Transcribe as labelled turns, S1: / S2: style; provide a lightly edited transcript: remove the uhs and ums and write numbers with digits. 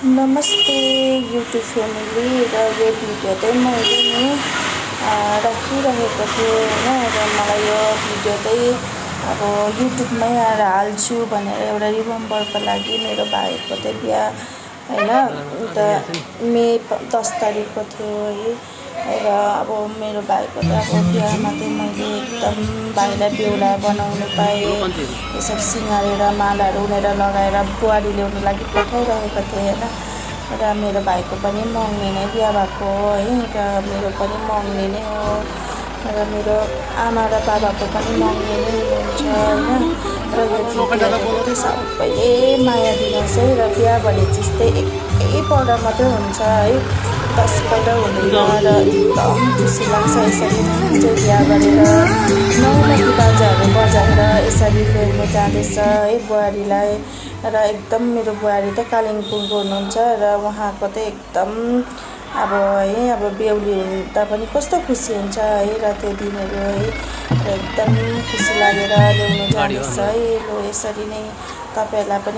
S1: नमस्ते YouTube family र यो भिडियो चाहिँ मैले नि राखिरहेको थिएँ होइन र मलाई यो भिडियो चाहिँ अब युट्युबमै आएर हाल्छु भनेर एउटा रिमेम्बरको लागि मेरो भाइको चाहिँ बिहा होइन अन्त मे 10 तारिकको थियो है र अब मेरो भाइको त अब बिहामा चाहिँ मैले एकदम भाइलाई बेहुला बनाउनु पाएँ यसरी सिँगारेर मालाहरू उनेर लगाएर बुहारी ल्याउनु लागि पठाइरहेको थिएँ होइन र मेरो भाइको पनि मँग्नी नै बिहा भएको हो है र मेरो पनि मँग्नी नै हो र मेरो आमा र बाबाको पनि मँग्नी नै हुनुहुन्छ होइन र यो भिडियोले सबैले माया दिनुहोस् है र बिहा भने जस्तै एकैपल्ट मात्रै हुन्छ है 10 पल्ट हुँदैन र एकदम खुसी लाग्छ यसरी चाहिँ बिहा गरेर नौलखी बाजाहरू बजाएर यसरी ल्याउनु जाँदैछ है बुहारीलाई र एकदम मेरो बुहारी त कालिम्पोङको हुनुहुन्छ र उहाँको चाहिँ एकदम अब है अब बेहुली हुँदा पनि कस्तो खुसी हुन्छ है र त्यो दिनहरू है र एकदम खुसी लागेर ल्याउनु जाँदैछ है ल यसरी नै तपाईँहरूलाई पनि